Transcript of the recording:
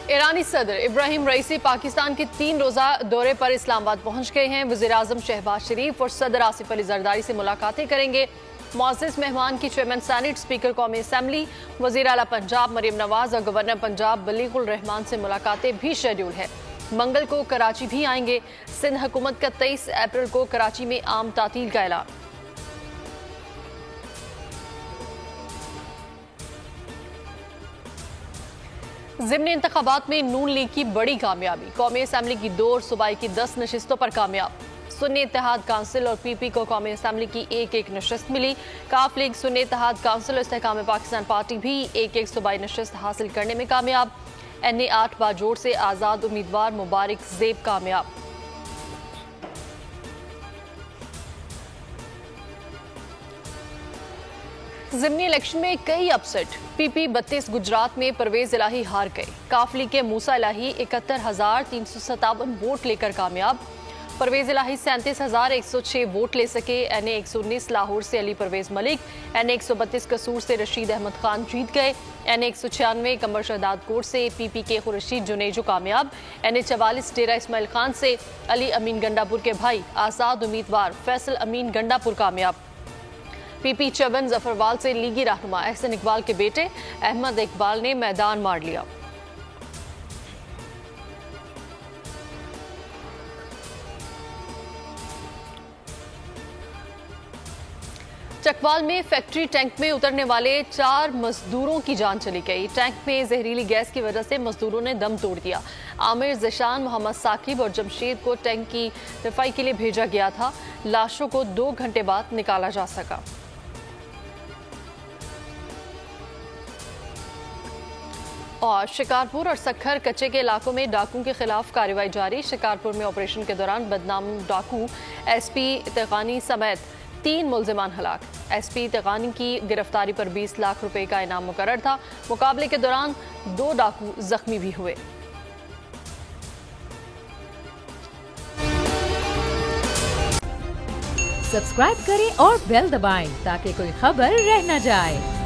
ईरानी सदर इब्राहिम रईसी पाकिस्तान के 3 रोजा दौरे पर इस्लामाबाद पहुंच गए हैं। वज़ीर-ए-आज़म शहबाज शरीफ और सदर आसिफ अली जरदारी से मुलाकातें करेंगे। मुअज़्ज़िज़ मेहमान की चेयरमैन सेनेट, स्पीकर कौमी असम्बली, वज़ीर आला पंजाब मरियम नवाज और गवर्नर पंजाब बलीगुल रहमान से मुलाकातें भी शेड्यूल है। मंगल को कराची भी आएंगे। सिंध हुकूमत का 23 अप्रैल को कराची में आम तातील का ऐलान। ज़िमनी इंतखाबात में नून लीग की बड़ी कामयाबी। कौमी असम्बली की 2 और सूबाई की 10 नशिस्तों पर कामयाब। सुन्नी इत्तेहाद काउंसिल और पीपी को कौमी असम्बली की 1-1 नशिस्त मिली। काफ लीग, सुन्नी इत्तेहाद काउंसिल और इस्तेहकाम पाकिस्तान पार्टी भी 1-1 सूबाई नशिस्त हासिल करने में कामयाब। NA 8 बाजोड़ से आज़ाद उम्मीदवार मुबारक ज़ेब कामयाब। ज़िमनी इलेक्शन में कई अपसेट। पीपी 32 गुजरात में परवेज इलाही हार गए। काफली के मूसा इलाही 71,357 वोट लेकर कामयाब। परवेज इलाही 37,106 वोट ले सके। NA 119 लाहौर से अली परवेज मलिक, NA 132 कसूर से रशीद अहमद खान जीत गए। NA 196 कमर शहदाद कोट से पीपी के खुर्शीद जुनेजो कामयाब। NA 44 डेरा इस्माइल खान से अली अमीन गंडापुर के भाई आज़ाद उम्मीदवार फैसल अमीन गंडापुर कामयाब। पीपी 54 जफरवाल से लीगी रहनुमा एहसन इकबाल के बेटे अहमद इकबाल ने मैदान मार लिया। चकवाल में फैक्ट्री टैंक में उतरने वाले 4 मजदूरों की जान चली गई। टैंक में जहरीली गैस की वजह से मजदूरों ने दम तोड़ दिया। आमिर, ज़शान, मोहम्मद साकिब और जमशेद को टैंक की सफाई के लिए भेजा गया था। लाशों को 2 घंटे बाद निकाला जा सका। और शिकारपुर और सखर कच्चे के इलाकों में डाकुओं के खिलाफ कार्रवाई जारी। शिकारपुर में ऑपरेशन के दौरान बदनाम डाकू SP तगानी समेत 3 मुल्जिमान हलाक। SP तगानी की गिरफ्तारी पर 20 लाख रुपए का इनाम मुकर्रर था। मुकाबले के दौरान 2 डाकू जख्मी भी हुए। सब्सक्राइब करें और बेल दबाएं ताकि कोई खबर रह न जाए।